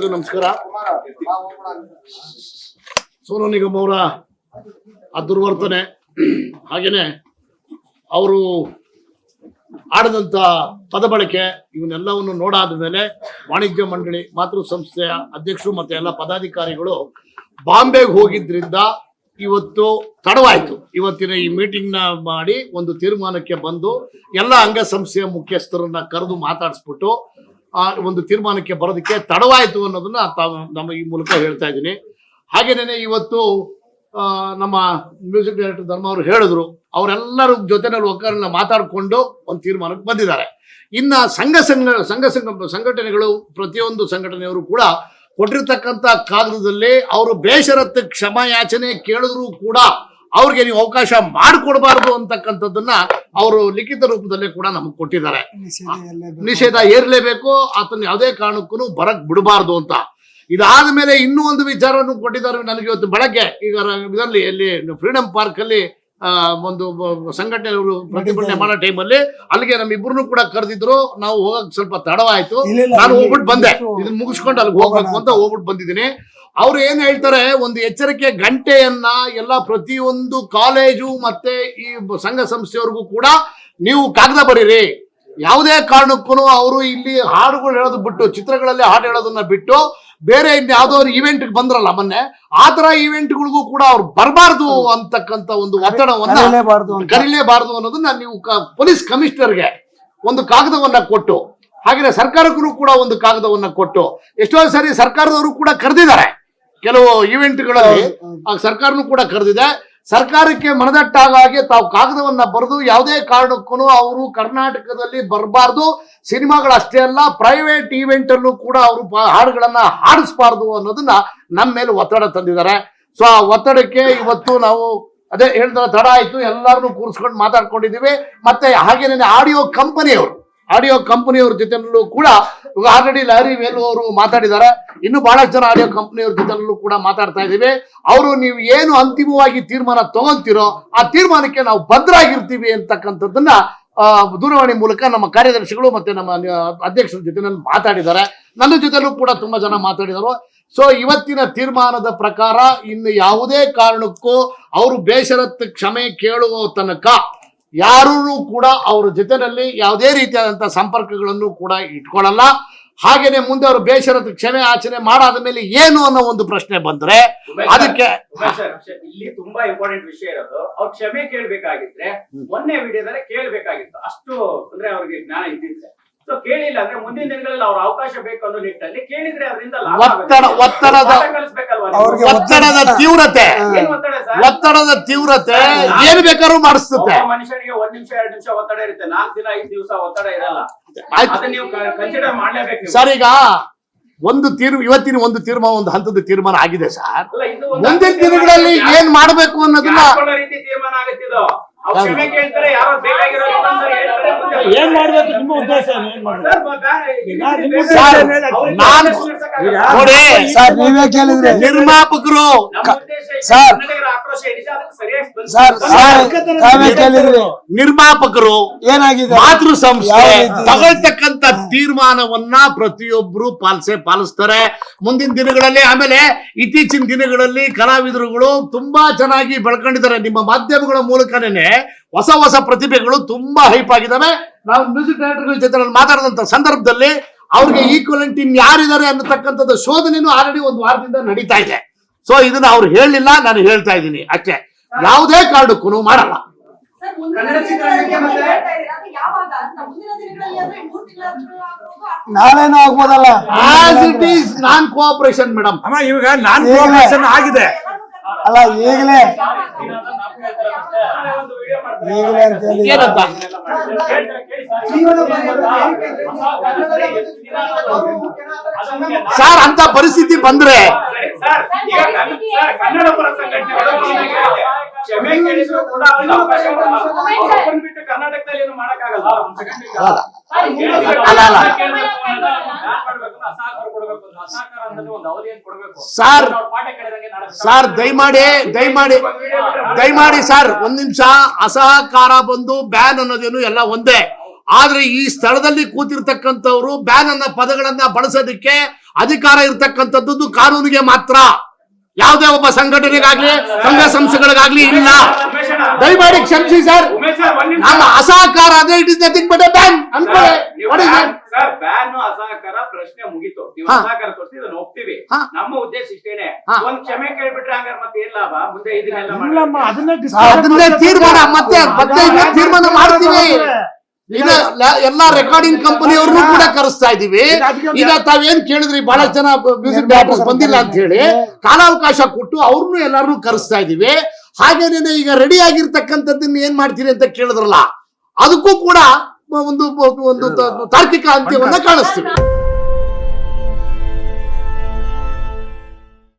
ಸ್ನೇಹಿತರು ನಮಸ್ಕಾರ. ಸೋನು ನಿಗಮ್ ಅವರ ಆ ದುರ್ವರ್ತನೆ ಹಾಗೇನೆ ಅವರು ಆಡದಂತ ಪದ ಬಳಕೆ ಇವನ್ನೆಲ್ಲವನ್ನು ನೋಡಾದ ಮೇಲೆ ವಾಣಿಜ್ಯ ಮಂಡಳಿ ಮಾತೃ ಸಂಸ್ಥೆಯ ಅಧ್ಯಕ್ಷರು ಮತ್ತೆ ಎಲ್ಲ ಪದಾಧಿಕಾರಿಗಳು ಬಾಂಬೆಗೆ ಹೋಗಿದ್ರಿಂದ ಇವತ್ತು ತಡವಾಯ್ತು. ಇವತ್ತಿನ ಈ ಮೀಟಿಂಗ್ ನ ಮಾಡಿ ಒಂದು ತೀರ್ಮಾನಕ್ಕೆ ಬಂದು ಎಲ್ಲ ಅಂಗಸಂಸ್ಥೆಯ ಮುಖ್ಯಸ್ಥರನ್ನ ಕರೆದು ಮಾತಾಡಿಸ್ಬಿಟ್ಟು ಒಂದು ತೀರ್ಮಾನಕ್ಕೆ ಬರೋದಕ್ಕೆ ತಡವಾಯ್ತು ಅನ್ನೋದನ್ನ ನಮ್ಮ ಈ ಮೂಲಕ ಹೇಳ್ತಾ ಇದ್ದೀನಿ. ಹಾಗೇನೆ ಇವತ್ತು ನಮ್ಮ ಮ್ಯೂಸಿಕ್ ಡೈರೆಕ್ಟರ್ ಧರ್ಮ ಅವರು ಹೇಳಿದ್ರು, ಅವರೆಲ್ಲರ ಜೊತೆನಲ್ಲಿ ಒಕ್ಕರನ್ನ ಮಾತಾಡಿಕೊಂಡು ಒಂದು ತೀರ್ಮಾನಕ್ಕೆ ಬಂದಿದ್ದಾರೆ. ಇನ್ನ ಸಂಘಟನೆಗಳು ಪ್ರತಿಯೊಂದು ಸಂಘಟನೆಯವರು ಕೂಡ ಕೊಟ್ಟಿರ್ತಕ್ಕಂಥ ಕಾಗದದಲ್ಲಿ ಅವರು ಬೇಷರತ್ತು ಕ್ಷಮಾಯಾಚನೆ ಕೇಳಿದ್ರು ಕೂಡ ಅವ್ರಿಗೆ ನೀವು ಅವಕಾಶ ಮಾಡಿಕೊಡ್ಬಾರ್ದು ಅಂತಕ್ಕಂಥದ್ದನ್ನ ಅವರು ಲಿಖಿತ ರೂಪದಲ್ಲೇ ಕೂಡ ನಮಗೆ ಕೊಟ್ಟಿದ್ದಾರೆ. ನಿಷೇಧ ಏರ್ಲೇಬೇಕು, ಆತನ ಯಾವುದೇ ಕಾರಣಕ್ಕೂ ಬರಕ್ ಬಿಡಬಾರ್ದು ಅಂತ. ಇದಾದ ಮೇಲೆ ಇನ್ನೂ ಒಂದು ವಿಚಾರವನ್ನು ಕೊಟ್ಟಿದ್ದಾರೆ ನನಗೆ ಇವತ್ತು ಬೆಳಗ್ಗೆ. ಈಗ ಇದರಲ್ಲಿ ಎಲ್ಲಿ ಫ್ರೀಡಂ ಪಾರ್ಕ್ ಅಲ್ಲಿ ಒಂದು ಸಂಘಟನೆಯವರು ಪ್ರತಿಭಟನೆ ಮಾಡೋ ಟೈಮಲ್ಲಿ ಅಲ್ಲಿಗೆ ನಮ್ಮಿಬ್ರು ಕೂಡ ಕರೆದಿದ್ರು. ನಾವು ಹೋಗಕ್ ಸ್ವಲ್ಪ ತಡವಾಯ್ತು, ನಾನು ಹೋಗ್ಬಿಟ್ಟು ಬಂದೆ. ಇದನ್ನ ಮುಗಿಸ್ಕೊಂಡು ಅಲ್ಲಿಗೆ ಹೋಗ್ಬೇಕು ಅಂತ ಹೋಗ್ಬಿಟ್ಟು ಬಂದಿದ್ದೀನಿ. ಅವ್ರು ಏನ್ ಹೇಳ್ತಾರೆ, ಒಂದು ಎಚ್ಚರಿಕೆ ಗಂಟೆಯನ್ನ ಎಲ್ಲ ಪ್ರತಿಯೊಂದು ಕಾಲೇಜು ಮತ್ತೆ ಈ ಸಂಘ ಸಂಸ್ಥೆಯವ್ರಿಗೂ ಕೂಡ ನೀವು ಕಾಗದ ಬರೀರಿ. ಯಾವುದೇ ಕಾರಣಕ್ಕೂ ಅವರು ಇಲ್ಲಿ ಹಾಡುಗಳು ಹೇಳೋದು ಬಿಟ್ಟು, ಚಿತ್ರಗಳಲ್ಲಿ ಹಾಡು ಹೇಳೋದನ್ನ ಬಿಟ್ಟು ಬೇರೆ ಯಾವ್ದಾದ್ರು ಇವೆಂಟ್ ಬಂದ್ರಲ್ಲ ಮೊನ್ನೆ, ಆ ತರ ಇವೆಂಟ್ಗಳಿಗೂ ಕೂಡ ಅವ್ರು ಬರಬಾರ್ದು ಅಂತಕ್ಕಂಥ ಒಂದು ಒತ್ತಡವನ್ನ ಕರೀಲೇಬಾರ್ದು ಅನ್ನೋದನ್ನ ನೀವು ಪೊಲೀಸ್ ಕಮಿಷನರ್ಗೆ ಒಂದು ಕಾಗದವನ್ನ ಕೊಟ್ಟು, ಹಾಗೆ ಸರ್ಕಾರಕ್ಕೂ ಕೂಡ ಒಂದು ಕಾಗದವನ್ನ ಕೊಟ್ಟು, ಎಷ್ಟೋ ಸರಿ ಸರ್ಕಾರದವರು ಕೂಡ ಕರೆದಿದ್ದಾರೆ ಕೆಲವು ಇವೆಂಟ್ಗಳಲ್ಲಿ, ಸರ್ಕಾರನೂ ಕೂಡ ಕರೆದಿದೆ. ಸರ್ಕಾರಕ್ಕೆ ಮನದಟ್ಟಾಗ ಹಾಗೆ ತಾವು ಕಾಗದವನ್ನ ಬರೆದು ಯಾವುದೇ ಕಾರಣಕ್ಕೂ ಅವರು ಕರ್ನಾಟಕದಲ್ಲಿ ಬರಬಾರ್ದು, ಸಿನಿಮಾಗಳಷ್ಟೇ ಅಲ್ಲ ಪ್ರೈವೇಟ್ ಈವೆಂಟ್ ಅಲ್ಲೂ ಕೂಡ ಅವರು ಹಾಡುಗಳನ್ನ ಹಾಡಿಸ್ಬಾರ್ದು ಅನ್ನೋದನ್ನ ನಮ್ಮ ಮೇಲೆ ಒತ್ತಡ ತಂದಿದ್ದಾರೆ. ಸೊ ಆ ಒತ್ತಡಕ್ಕೆ ಇವತ್ತು ನಾವು ಅದೇ ಹೇಳ್ತಾರೆ, ತಡ ಆಯ್ತು, ಎಲ್ಲರನ್ನೂ ಕೂರಿಸ್ಕೊಂಡು ಮಾತಾಡ್ಕೊಂಡಿದ್ದೀವಿ. ಮತ್ತೆ ಹಾಗೇನೆ ಆಡಿಯೋ ಕಂಪನಿಯವ್ರ ಜೊತೆನಲ್ಲೂ ಕೂಡ ಆಲ್ರೆಡಿ ಲಾರಿ ವೇಲು ಅವರು ಮಾತಾಡಿದ್ದಾರೆ. ಇನ್ನು ಬಹಳಷ್ಟು ಜನ ಆಡಿಯೋ ಕಂಪನಿಯವ್ರ ಜೊತೆನಲ್ಲೂ ಕೂಡ ಮಾತಾಡ್ತಾ ಇದ್ದೀವಿ. ಅವರು ನೀವು ಏನು ಅಂತಿಮವಾಗಿ ತೀರ್ಮಾನ ತಗೊಂತೀರೋ ಆ ತೀರ್ಮಾನಕ್ಕೆ ನಾವು ಬದ್ಧರಾಗಿರ್ತೀವಿ ಅಂತಕ್ಕಂಥದ್ದನ್ನ ದೂರವಾಣಿ ಮೂಲಕ ನಮ್ಮ ಕಾರ್ಯದರ್ಶಿಗಳು ಮತ್ತೆ ನಮ್ಮ ಅಧ್ಯಕ್ಷರ ಜೊತೆನಲ್ಲಿ ಮಾತಾಡಿದ್ದಾರೆ. ನನ್ನ ಜೊತೆಲೂ ಕೂಡ ತುಂಬಾ ಜನ ಮಾತಾಡಿದರು. ಸೊ ಇವತ್ತಿನ ತೀರ್ಮಾನದ ಪ್ರಕಾರ ಇನ್ನು ಯಾವುದೇ ಕಾರಣಕ್ಕೂ ಅವರು ಬೇಷರತ್ತು ಕ್ಷಮೆ ಕೇಳುವ ತನಕ ಯಾರೂ ಕೂಡ ಅವ್ರ ಜೊತೆನಲ್ಲಿ ಯಾವುದೇ ರೀತಿಯಾದಂತಹ ಸಂಪರ್ಕಗಳನ್ನು ಕೂಡ ಇಟ್ಕೊಳ್ಳಲ್ಲ. ಹಾಗೇನೆ ಮುಂದೆ ಅವರು ಬೇಷರತ್ತು ಕ್ಷಮೆ ಯಾಚನೆ ಮಾಡಾದ ಮೇಲೆ ಏನು ಅನ್ನೋ ಒಂದು ಪ್ರಶ್ನೆ ಬಂದ್ರೆ ಅದಕ್ಕೆ ಇಲ್ಲಿ ತುಂಬಾ ಇಂಪಾರ್ಟೆಂಟ್ ವಿಷಯ ಇರೋದು, ಅವ್ರು ಕ್ಷಮೆ ಕೇಳ್ಬೇಕಾಗಿದ್ರೆ ಮೊನ್ನೆ ವಿಡಿಯೋದಲ್ಲೇ ಕೇಳ್ಬೇಕಾಗಿತ್ತು. ಅಷ್ಟು ಅಂದ್ರೆ ಅವ್ರಿಗೆ ಜ್ಞಾನ ಇದ್ದಿದ್ರೆ. ಸೊ ಕೇಳಿಲ್ಲ ಅಂದ್ರೆ ಮುಂದಿನ ದಿನಗಳಲ್ಲಿ ಅವ್ರ ಅವಕಾಶ ಬೇಕು ಅನ್ನೋ ನಿಟ್ಟಿನಲ್ಲಿ ಕೇಳಿದ್ರೆ ಅದರಿಂದ ಒತ್ತಡದ ತೀವ್ರತೆ ಏನ್ ಬೇಕಾದ್ರೂ ಮಾಡಿಸ್ತದೆ. ಮನುಷ್ಯನಿಗೆ 1 ನಿಮಿಷ 2 ನಿಮಿಷ ಒತ್ತಡ ಇರುತ್ತೆ, 4 ದಿನ 5 ದಿವಸ ಒತ್ತಡ ಇರಲ್ಲ. ನೀವು ಕನ್ಸಿಡರ್ ಮಾಡ್ಲೇಬೇಕು ಸರ್. ಈಗ ಇವತ್ತಿನ ಒಂದು ತೀರ್ಮಾನ, ಒಂದು ಹಂತದ ತೀರ್ಮಾನ ಆಗಿದೆ ಸರ್. ಮುಂದಿನ ದಿನಗಳಲ್ಲಿ ಏನ್ ಮಾಡ್ಬೇಕು ಅನ್ನೋದನ್ನ ರೀತಿ ತೀರ್ಮಾನ ಆಗುತ್ತಿದ್ದು ಏನ್ ಮಾಡ್ಬೇಕು ನಿಮ್ಮ ಉದ್ದೇಶ ನಿರ್ಮಾಪಕರು ಏನಾಗಿದೆ ಮಾತೃ ಸಂಸ್ಥೆ ತಗೊಳ್ತಕ್ಕಂತ ತೀರ್ಮಾನವನ್ನ ಪ್ರತಿಯೊಬ್ರು ಪಾಲಿಸ್ತಾರೆ ಮುಂದಿನ ದಿನಗಳಲ್ಲಿ. ಆಮೇಲೆ ಇತ್ತೀಚಿನ ದಿನಗಳಲ್ಲಿ ಕಲಾವಿದರುಗಳು ತುಂಬಾ ಚೆನ್ನಾಗಿ ಬೆಳ್ಕೊಂಡಿದ್ದಾರೆ. ನಿಮ್ಮ ಮಾಧ್ಯಮಗಳ ಮೂಲಕನೇ ಹೊಸ ಪ್ರತಿಭೆಗಳು ತುಂಬಾ ಹೈಪ್ ಆಗಿದ್ದಾವೆ. ನಾವು ಮ್ಯೂಸಿಕ್ ಡೈರೆಕ್ಟರ್ಗಳ ಜೊತೆ ಮಾತಾಡಿದಂತ ಸಂದರ್ಭದಲ್ಲಿ ಅವ್ರಿಗೆ ಈಕ್ವಲೆಂಟ್ ಇನ್ ಯಾರಿದ್ದಾರೆ ಅನ್ನತಕ್ಕಂಥದ್ದು ಶೋಧನೆಯೂ ಆಲ್ರೆಡಿ ಒಂದು ವಾರದಿಂದ ನಡೀತಾ ಇದೆ. ಸೊ ಇದನ್ನ ಅವ್ರು ಹೇಳಲಿಲ್ಲ, ನಾನು ಹೇಳ್ತಾ ಇದ್ದೀನಿ ಅಷ್ಟೇ. ಯಾವುದೇ ಕಾರಣಕ್ಕೂ ಮಾಡಲ್ಲ. ನಾವೇನು ಆಗ್ಬೋದಲ್ಲ. As it is non cooperation madam. ಅಮ್ಮ ಇವಾಗ ನಾನ್ ಕೋಆಪರೇಷನ್ ಆಗಿದೆ ಅಲ್ಲ, ಈಗಲೇ ಏನಂತ ಸರ್ ಅಂತ ಪರಿಸ್ಥಿತಿ ಬಂದ್ರೆ ಕನ್ನಡ ಪರ ಕ್ಷಮೆ ಕೇಳಿದ್ರು ಕೂಡ ಕರ್ನಾಟಕದಲ್ಲಿ ಏನು ಮಾಡಕ್ಕಾಗಲ್ಲ. ಸರ್ ದಯಮಾಡಿ ಸರ್ ಒಂದ್ ನಿಮಿಷ. ಅಸಹಕಾರ ಬಂದು ಬ್ಯಾನ್ ಅನ್ನೋದೇನು ಎಲ್ಲ ಒಂದೇ. ಆದ್ರೆ ಈ ಸ್ಥಳದಲ್ಲಿ ಕೂತಿರ್ತಕ್ಕಂಥವ್ರು ಬ್ಯಾನ್ ಅನ್ನ ಪದಗಳನ್ನ ಬಳಸೋದಕ್ಕೆ ಅಧಿಕಾರ ಇರ್ತಕ್ಕಂಥದ್ದು ಕಾನೂನಿಗೆ ಮಾತ್ರ, ಯಾವುದೇ ಒಬ್ಬ ಸಂಘಟನೆಗಾಗ್ಲಿ ಸಂಘ ಸಂಸ್ಥೆಗಳಿಗಾಗ್ಲಿ ಇಲ್ಲ. ದಯಮಾಡಿ ಕ್ಷಮಿಸಿ ಸರ್, ಉಮೇಶ್ ಸರ್, ಒಂದ್ ನಿಮಿಷ. ನಮ್ಮ ಅಸಹಕಾರ ಅದೇ it is nothing but A ban ಅನ್ಕೊಳ್ಳಿ. ಸರ್ ಬ್ಯಾನ್ ಅಸಹಕಾರ ಪ್ರಶ್ನೆ ಮುಗೀತು, ನೀವು ಹಾ. ಅಸಹಕಾರ ತೋರಿಸಿ ಇದನ್ನ ಒಪ್ತೀವಿ. ಹಾ. ನಮ್ಮ ಉದ್ದೇಶ ಇಷ್ಟೇನೆ, ಹಾ. ಒಂದ್ ಕ್ಷಮೆ ಕೇಳ್ಬಿಟ್ರೆ ಹಂಗಾರೆ ಮತ್ತೆ ಏನ್ ಲಾಭ ಮುಂದೆ ಇದನ್ನೆಲ್ಲ ಇಲ್ಲಮ್ಮ, ಮಾಡಿ? ಅದನ್ನೇ ಅದನ್ನೇ ತೀರ್ಮಾನ ಮತ್ತೆ ಇದನ್ನ ತೀರ್ಮಾನ ಮಾಡ್ತೀವಿ. ಈಗ ಎಲ್ಲಾ ರೆಕಾರ್ಡಿಂಗ್ ಕಂಪನಿಯವ್ರನ್ನು ಕೂಡ ಕರೆಸ್ತಾ ಇದೀವಿ. ಈಗ ತಾವೇನ್ ಕೇಳಿದ್ರಿ, ಬಹಳಷ್ಟು ಜನ ಮ್ಯೂಸಿಕ್ ಡೈರೆಕ್ಟರ್ಸ್ ಬಂದಿಲ್ಲ ಅಂತ ಹೇಳಿ ಕಾಲಾವಕಾಶ ಕೊಟ್ಟು ಅವ್ರನ್ನು ಎಲ್ಲಾರನ್ನೂ ಕರೆಸ್ತಾ ಇದೀವಿ. ಹಾಗೇನೆ ಈಗ ರೆಡಿ ಆಗಿರ್ತಕ್ಕಂಥದ್ದನ್ನ ಏನ್ ಮಾಡ್ತೀರಿ ಅಂತ ಕೇಳಿದ್ರಲ್ಲ, ಅದಕ್ಕೂ ಕೂಡ ಒಂದು ತಾರ್ಕಿಕ ಅಂತ್ಯವನ್ನ ಕಾಣಿಸ್ತೀವಿ.